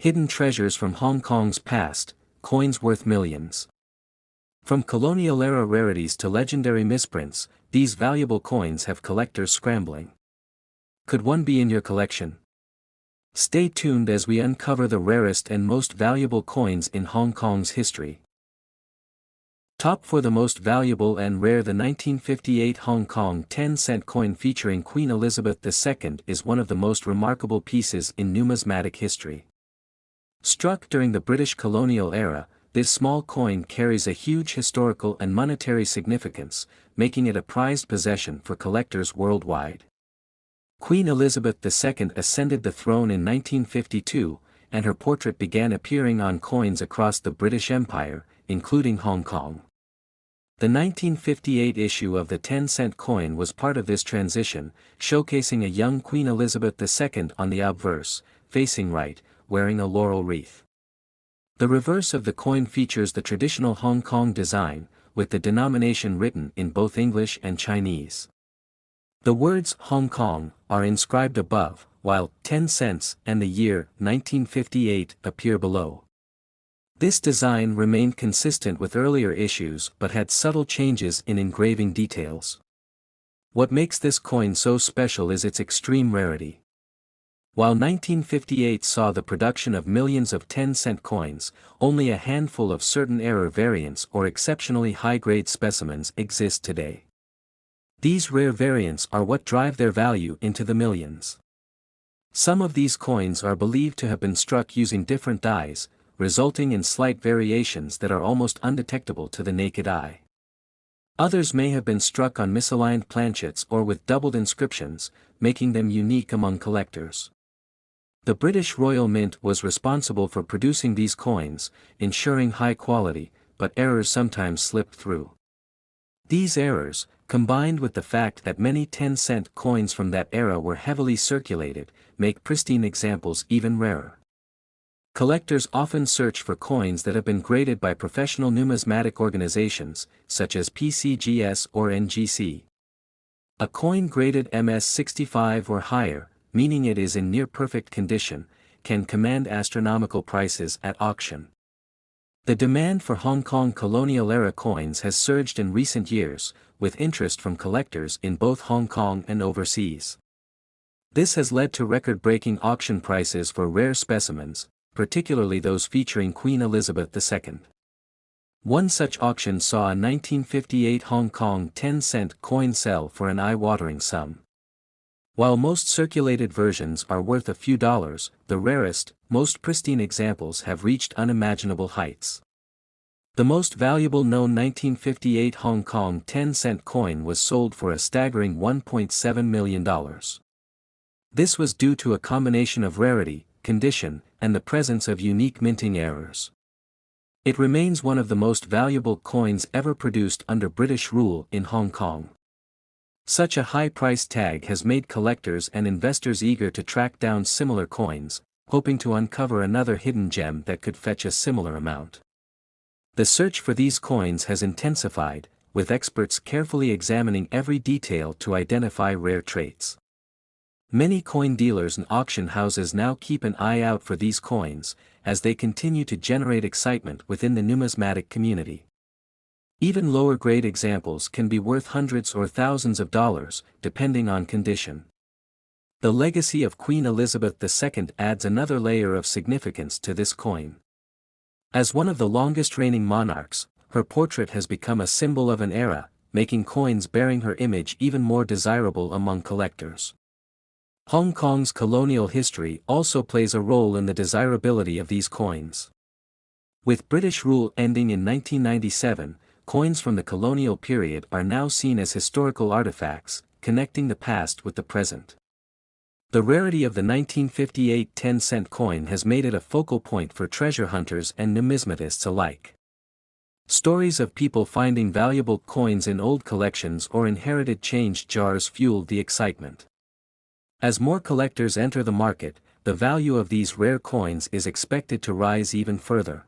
Hidden treasures from Hong Kong's past, coins worth millions. From colonial-era rarities to legendary misprints, these valuable coins have collectors scrambling. Could one be in your collection? Stay tuned as we uncover the rarest and most valuable coins in Hong Kong's history. Top 4 the most valuable and rare. The 1958 Hong Kong 10-cent coin featuring Queen Elizabeth II is one of the most remarkable pieces in numismatic history. Struck during the British colonial era, this small coin carries a huge historical and monetary significance, making it a prized possession for collectors worldwide. Queen Elizabeth II ascended the throne in 1952, and her portrait began appearing on coins across the British Empire, including Hong Kong. The 1958 issue of the 10-cent coin was part of this transition, showcasing a young Queen Elizabeth II on the obverse, facing right, wearing a laurel wreath. The reverse of the coin features the traditional Hong Kong design, with the denomination written in both English and Chinese. The words Hong Kong are inscribed above, while 10 cents and the year 1958 appear below. This design remained consistent with earlier issues but had subtle changes in engraving details. What makes this coin so special is its extreme rarity. While 1958 saw the production of millions of 10-cent coins, only a handful of certain error variants or exceptionally high-grade specimens exist today. These rare variants are what drive their value into the millions. Some of these coins are believed to have been struck using different dies, resulting in slight variations that are almost undetectable to the naked eye. Others may have been struck on misaligned planchets or with doubled inscriptions, making them unique among collectors. The British Royal Mint was responsible for producing these coins, ensuring high quality, but errors sometimes slipped through. These errors, combined with the fact that many 10-cent coins from that era were heavily circulated, make pristine examples even rarer. Collectors often search for coins that have been graded by professional numismatic organizations, such as PCGS or NGC. A coin graded MS65 or higher, meaning it is in near-perfect condition, can command astronomical prices at auction. The demand for Hong Kong colonial-era coins has surged in recent years, with interest from collectors in both Hong Kong and overseas. This has led to record-breaking auction prices for rare specimens, particularly those featuring Queen Elizabeth II. One such auction saw a 1958 Hong Kong 10-cent coin sell for an eye-watering sum. While most circulated versions are worth a few dollars, the rarest, most pristine examples have reached unimaginable heights. The most valuable known 1958 Hong Kong 10-cent coin was sold for a staggering $1.7 million. This was due to a combination of rarity, condition, and the presence of unique minting errors. It remains one of the most valuable coins ever produced under British rule in Hong Kong. Such a high price tag has made collectors and investors eager to track down similar coins, hoping to uncover another hidden gem that could fetch a similar amount. The search for these coins has intensified, with experts carefully examining every detail to identify rare traits. Many coin dealers and auction houses now keep an eye out for these coins, as they continue to generate excitement within the numismatic community. Even lower-grade examples can be worth hundreds or thousands of dollars, depending on condition. The legacy of Queen Elizabeth II adds another layer of significance to this coin. As one of the longest-reigning monarchs, her portrait has become a symbol of an era, making coins bearing her image even more desirable among collectors. Hong Kong's colonial history also plays a role in the desirability of these coins. With British rule ending in 1997, coins from the colonial period are now seen as historical artifacts, connecting the past with the present. The rarity of the 1958 10-cent coin has made it a focal point for treasure hunters and numismatists alike. Stories of people finding valuable coins in old collections or inherited change jars fueled the excitement. As more collectors enter the market, the value of these rare coins is expected to rise even further.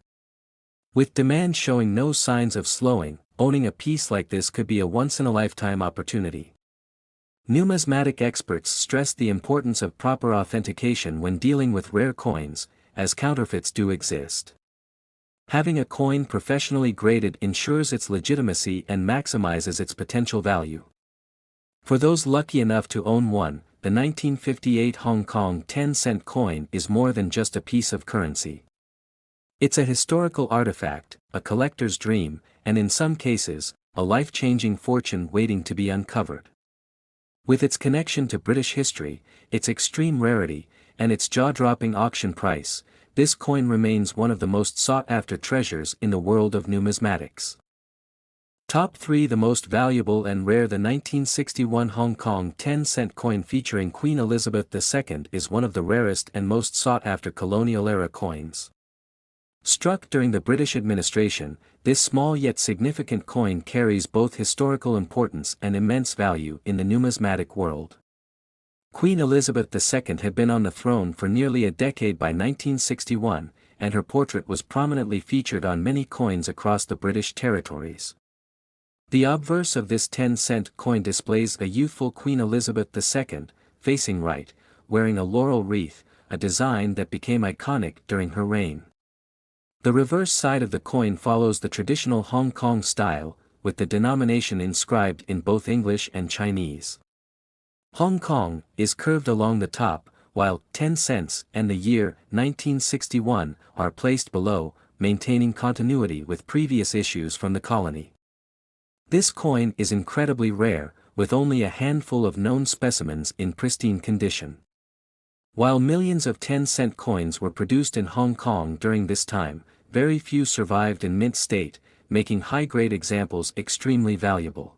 With demand showing no signs of slowing, owning a piece like this could be a once-in-a-lifetime opportunity. Numismatic experts stress the importance of proper authentication when dealing with rare coins, as counterfeits do exist. Having a coin professionally graded ensures its legitimacy and maximizes its potential value. For those lucky enough to own one, the 1958 Hong Kong 10-cent coin is more than just a piece of currency. It's a historical artifact, a collector's dream, and in some cases, a life-changing fortune waiting to be uncovered. With its connection to British history, its extreme rarity, and its jaw-dropping auction price, this coin remains one of the most sought-after treasures in the world of numismatics. Top 3. The most valuable and rare. The 1961 Hong Kong 10-cent coin featuring Queen Elizabeth II is one of the rarest and most sought-after colonial-era coins. Struck during the British administration, this small yet significant coin carries both historical importance and immense value in the numismatic world. Queen Elizabeth II had been on the throne for nearly a decade by 1961, and her portrait was prominently featured on many coins across the British territories. The obverse of this 10-cent coin displays a youthful Queen Elizabeth II, facing right, wearing a laurel wreath, a design that became iconic during her reign. The reverse side of the coin follows the traditional Hong Kong style, with the denomination inscribed in both English and Chinese. Hong Kong is curved along the top, while 10 cents and the year 1961 are placed below, maintaining continuity with previous issues from the colony. This coin is incredibly rare, with only a handful of known specimens in pristine condition. While millions of 10-cent coins were produced in Hong Kong during this time, very few survived in mint state, making high-grade examples extremely valuable.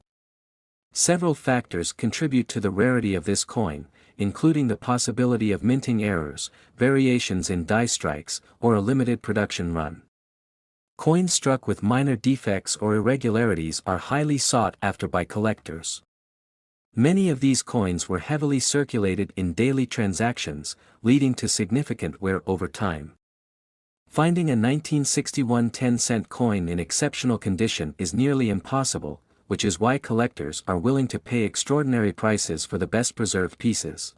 Several factors contribute to the rarity of this coin, including the possibility of minting errors, variations in die strikes, or a limited production run. Coins struck with minor defects or irregularities are highly sought after by collectors. Many of these coins were heavily circulated in daily transactions, leading to significant wear over time. Finding a 1961 10-cent coin in exceptional condition is nearly impossible, which is why collectors are willing to pay extraordinary prices for the best-preserved pieces.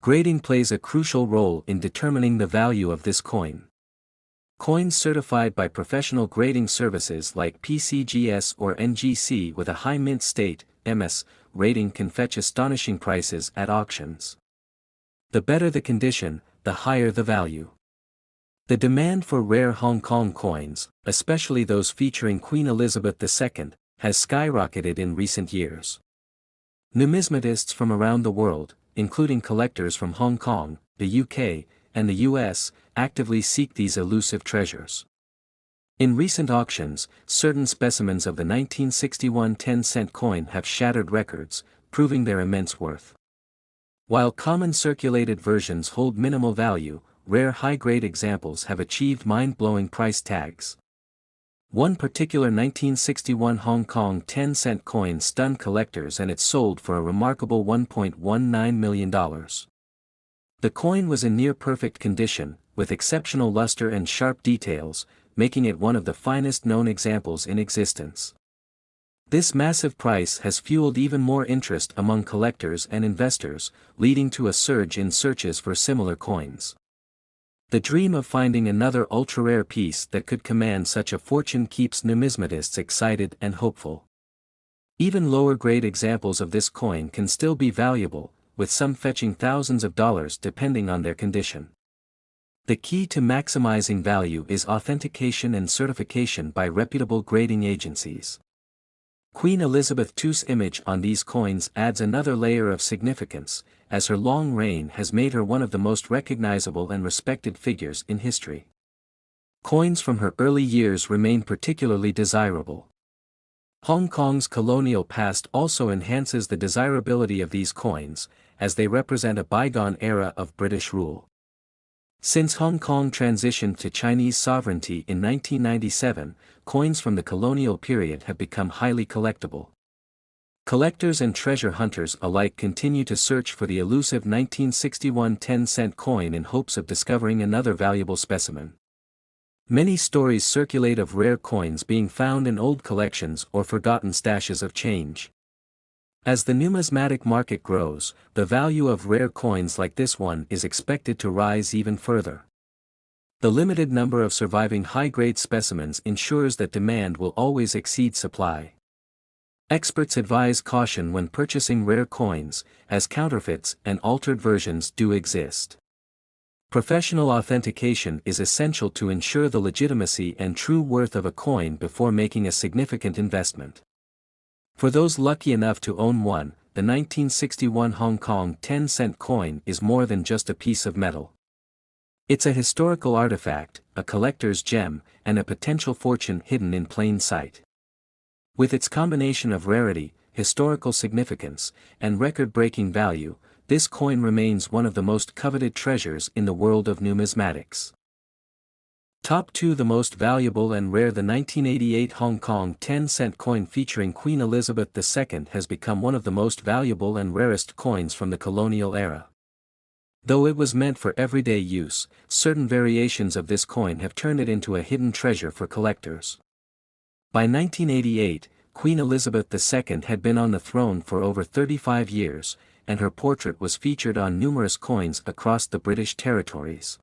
Grading plays a crucial role in determining the value of this coin. Coins certified by professional grading services like PCGS or NGC with a high mint state (MS) rating can fetch astonishing prices at auctions. The better the condition, the higher the value. The demand for rare Hong Kong coins, especially those featuring Queen Elizabeth II, has skyrocketed in recent years. Numismatists from around the world, including collectors from Hong Kong, the UK, and the US, actively seek these elusive treasures. In recent auctions, certain specimens of the 1961 10-cent coin have shattered records, proving their immense worth. While common circulated versions hold minimal value, rare high-grade examples have achieved mind-blowing price tags. One particular 1961 Hong Kong 10-cent coin stunned collectors and it sold for a remarkable $1.19 million. The coin was in near-perfect condition, with exceptional luster and sharp details, making it one of the finest known examples in existence. This massive price has fueled even more interest among collectors and investors, leading to a surge in searches for similar coins. The dream of finding another ultra-rare piece that could command such a fortune keeps numismatists excited and hopeful. Even lower-grade examples of this coin can still be valuable, with some fetching thousands of dollars depending on their condition. The key to maximizing value is authentication and certification by reputable grading agencies. Queen Elizabeth II's image on these coins adds another layer of significance, as her long reign has made her one of the most recognizable and respected figures in history. Coins from her early years remain particularly desirable. Hong Kong's colonial past also enhances the desirability of these coins, as they represent a bygone era of British rule. Since Hong Kong transitioned to Chinese sovereignty in 1997, coins from the colonial period have become highly collectible. Collectors and treasure hunters alike continue to search for the elusive 1961 10-cent coin in hopes of discovering another valuable specimen. Many stories circulate of rare coins being found in old collections or forgotten stashes of change. As the numismatic market grows, the value of rare coins like this one is expected to rise even further. The limited number of surviving high-grade specimens ensures that demand will always exceed supply. Experts advise caution when purchasing rare coins, as counterfeits and altered versions do exist. Professional authentication is essential to ensure the legitimacy and true worth of a coin before making a significant investment. For those lucky enough to own one, the 1961 Hong Kong 10-cent coin is more than just a piece of metal. It's a historical artifact, a collector's gem, and a potential fortune hidden in plain sight. With its combination of rarity, historical significance, and record-breaking value, this coin remains one of the most coveted treasures in the world of numismatics. Top 2. The most valuable and rare. The 1988 Hong Kong 10-cent coin featuring Queen Elizabeth II has become one of the most valuable and rarest coins from the colonial era. Though it was meant for everyday use, certain variations of this coin have turned it into a hidden treasure for collectors. By 1988, Queen Elizabeth II had been on the throne for over 35 years, and her portrait was featured on numerous coins across the British territories.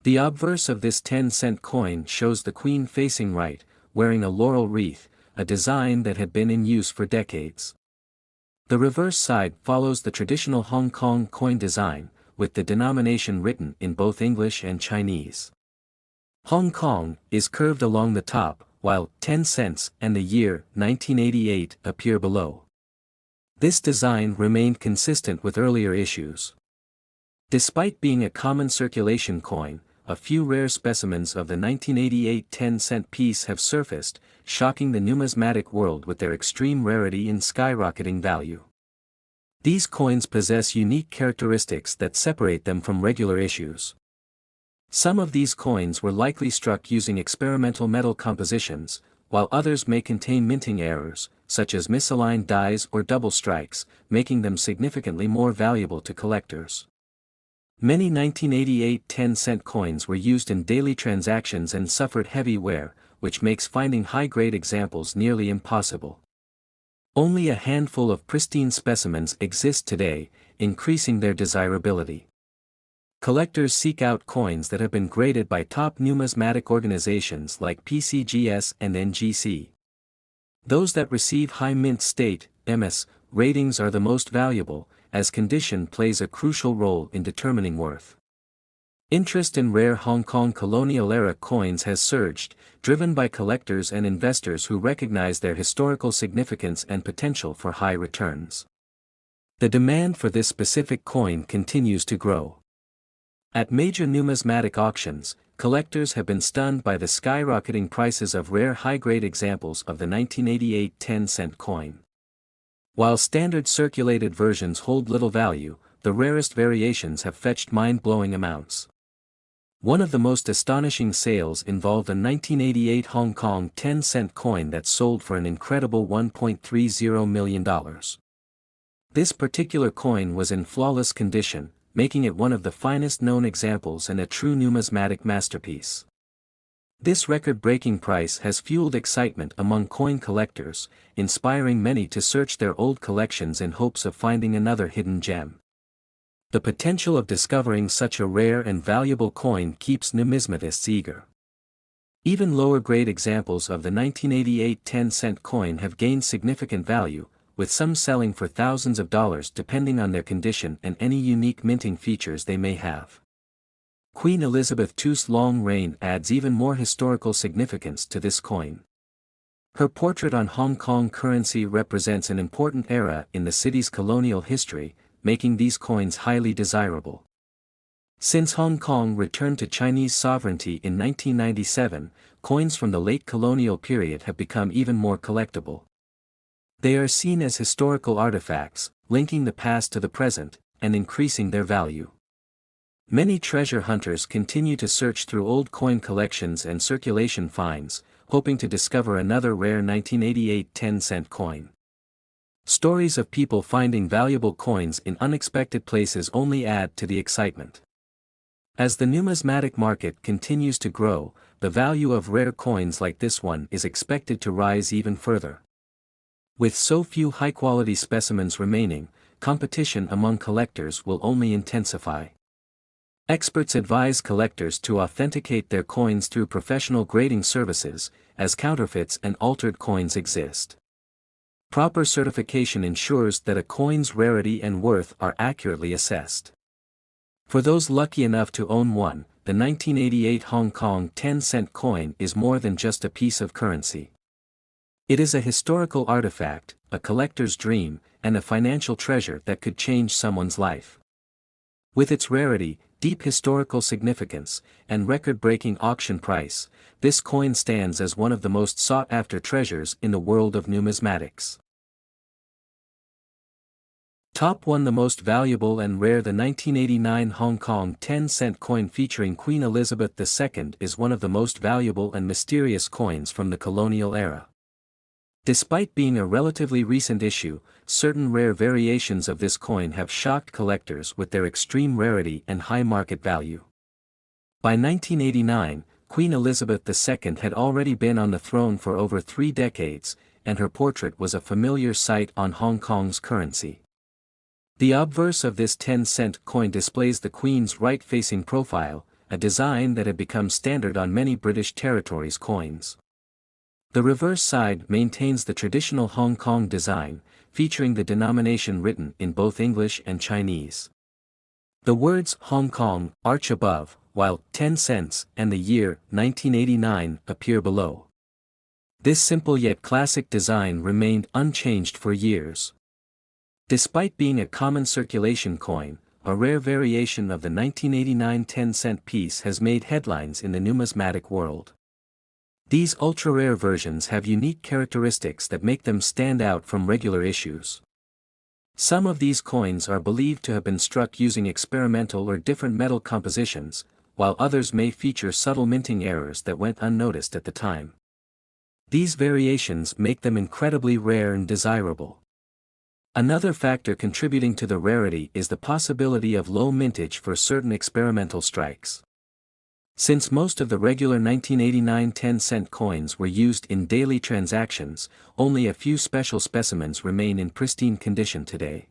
The obverse of this 10-cent coin shows the Queen facing right, wearing a laurel wreath, a design that had been in use for decades. The reverse side follows the traditional Hong Kong coin design, with the denomination written in both English and Chinese. Hong Kong is curved along the top, while 10 cents and the year 1988 appear below. This design remained consistent with earlier issues. Despite being a common circulation coin, a few rare specimens of the 1988 10-cent piece have surfaced, shocking the numismatic world with their extreme rarity and skyrocketing value. These coins possess unique characteristics that separate them from regular issues. Some of these coins were likely struck using experimental metal compositions, while others may contain minting errors, such as misaligned dies or double strikes, making them significantly more valuable to collectors. Many 1988 10-cent coins were used in daily transactions and suffered heavy wear, which makes finding high-grade examples nearly impossible. Only a handful of pristine specimens exist today, increasing their desirability. Collectors seek out coins that have been graded by top numismatic organizations like PCGS and NGC. Those that receive high mint state (MS) ratings are the most valuable, as condition plays a crucial role in determining worth. Interest in rare Hong Kong colonial-era coins has surged, driven by collectors and investors who recognize their historical significance and potential for high returns. The demand for this specific coin continues to grow. At major numismatic auctions, collectors have been stunned by the skyrocketing prices of rare high-grade examples of the 1988 10-cent coin. While standard circulated versions hold little value, the rarest variations have fetched mind-blowing amounts. One of the most astonishing sales involved a 1988 Hong Kong 10-cent coin that sold for an incredible $1.30 million. This particular coin was in flawless condition, making it one of the finest known examples and a true numismatic masterpiece. This record-breaking price has fueled excitement among coin collectors, inspiring many to search their old collections in hopes of finding another hidden gem. The potential of discovering such a rare and valuable coin keeps numismatists eager. Even lower-grade examples of the 1988 10-cent coin have gained significant value, with some selling for thousands of dollars depending on their condition and any unique minting features they may have. Queen Elizabeth II's long reign adds even more historical significance to this coin. Her portrait on Hong Kong currency represents an important era in the city's colonial history, making these coins highly desirable. Since Hong Kong returned to Chinese sovereignty in 1997, coins from the late colonial period have become even more collectible. They are seen as historical artifacts, linking the past to the present, and increasing their value. Many treasure hunters continue to search through old coin collections and circulation finds, hoping to discover another rare 1988 10-cent coin. Stories of people finding valuable coins in unexpected places only add to the excitement. As the numismatic market continues to grow, the value of rare coins like this one is expected to rise even further. With so few high-quality specimens remaining, competition among collectors will only intensify. Experts advise collectors to authenticate their coins through professional grading services, as counterfeits and altered coins exist. Proper certification ensures that a coin's rarity and worth are accurately assessed. For those lucky enough to own one, the 1988 Hong Kong 10-cent coin is more than just a piece of currency. It is a historical artifact, a collector's dream, and a financial treasure that could change someone's life. With its rarity, deep historical significance, and record-breaking auction price, this coin stands as one of the most sought-after treasures in the world of numismatics. Top 1. The most valuable and rare. The 1989 Hong Kong 10-cent coin featuring Queen Elizabeth II is one of the most valuable and mysterious coins from the colonial era. Despite being a relatively recent issue, certain rare variations of this coin have shocked collectors with their extreme rarity and high market value. By 1989, Queen Elizabeth II had already been on the throne for over 3 decades, and her portrait was a familiar sight on Hong Kong's currency. The obverse of this 10-cent coin displays the Queen's right-facing profile, a design that had become standard on many British territories' coins. The reverse side maintains the traditional Hong Kong design, featuring the denomination written in both English and Chinese. The words Hong Kong arch above, while 10 cents and the year 1989 appear below. This simple yet classic design remained unchanged for years. Despite being a common circulation coin, a rare variation of the 1989 10-cent piece has made headlines in the numismatic world. These ultra-rare versions have unique characteristics that make them stand out from regular issues. Some of these coins are believed to have been struck using experimental or different metal compositions, while others may feature subtle minting errors that went unnoticed at the time. These variations make them incredibly rare and desirable. Another factor contributing to the rarity is the possibility of low mintage for certain experimental strikes. Since most of the regular 1989 10-cent coins were used in daily transactions, only a few special specimens remain in pristine condition today.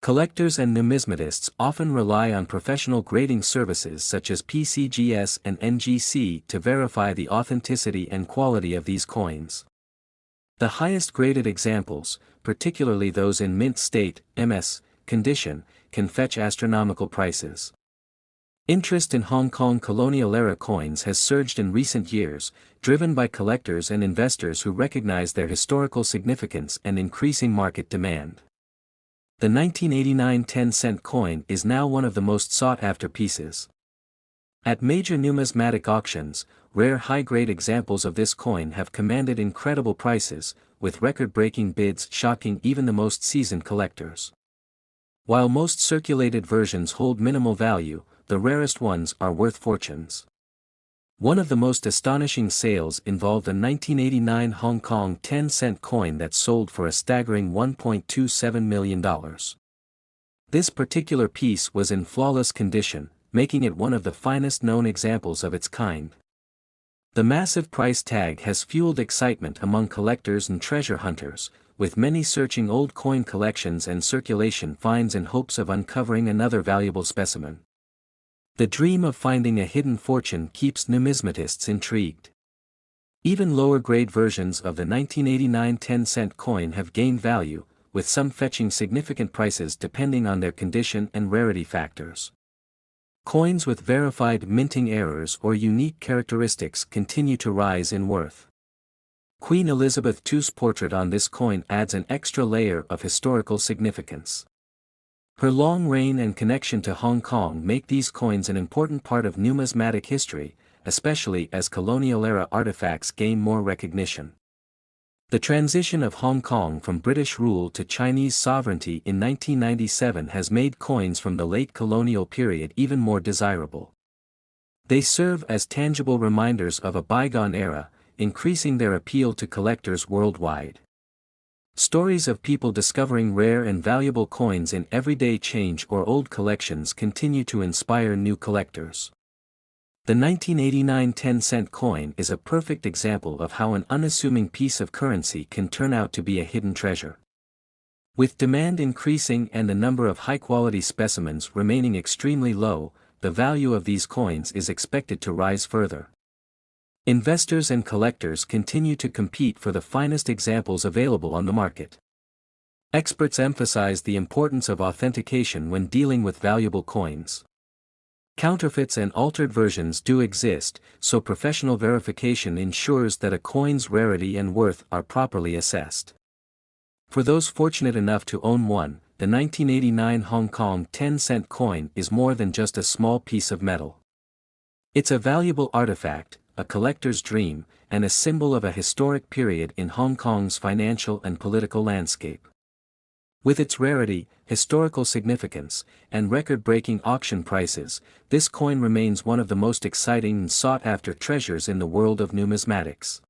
Collectors and numismatists often rely on professional grading services such as PCGS and NGC to verify the authenticity and quality of these coins. The highest graded examples, particularly those in mint state, MS, condition, can fetch astronomical prices. Interest in Hong Kong colonial-era coins has surged in recent years, driven by collectors and investors who recognize their historical significance and increasing market demand. The 1989 10-cent coin is now one of the most sought-after pieces. At major numismatic auctions, rare high-grade examples of this coin have commanded incredible prices, with record-breaking bids shocking even the most seasoned collectors. While most circulated versions hold minimal value, the rarest ones are worth fortunes. One of the most astonishing sales involved a 1989 Hong Kong 10-cent coin that sold for a staggering $1.27 million. This particular piece was in flawless condition, making it one of the finest known examples of its kind. The massive price tag has fueled excitement among collectors and treasure hunters, with many searching old coin collections and circulation finds in hopes of uncovering another valuable specimen. The dream of finding a hidden fortune keeps numismatists intrigued. Even lower-grade versions of the 1989 10-cent coin have gained value, with some fetching significant prices depending on their condition and rarity factors. Coins with verified minting errors or unique characteristics continue to rise in worth. Queen Elizabeth II's portrait on this coin adds an extra layer of historical significance. Her long reign and connection to Hong Kong make these coins an important part of numismatic history, especially as colonial-era artifacts gain more recognition. The transition of Hong Kong from British rule to Chinese sovereignty in 1997 has made coins from the late colonial period even more desirable. They serve as tangible reminders of a bygone era, increasing their appeal to collectors worldwide. Stories of people discovering rare and valuable coins in everyday change or old collections continue to inspire new collectors. The 1989 10-cent coin is a perfect example of how an unassuming piece of currency can turn out to be a hidden treasure. With demand increasing and the number of high-quality specimens remaining extremely low, the value of these coins is expected to rise further. Investors and collectors continue to compete for the finest examples available on the market. Experts emphasize the importance of authentication when dealing with valuable coins. Counterfeits and altered versions do exist, so professional verification ensures that a coin's rarity and worth are properly assessed. For those fortunate enough to own one, the 1989 Hong Kong 10-cent coin is more than just a small piece of metal. It's a valuable artifact, a collector's dream, and a symbol of a historic period in Hong Kong's financial and political landscape. With its rarity, historical significance, and record-breaking auction prices, this coin remains one of the most exciting and sought-after treasures in the world of numismatics.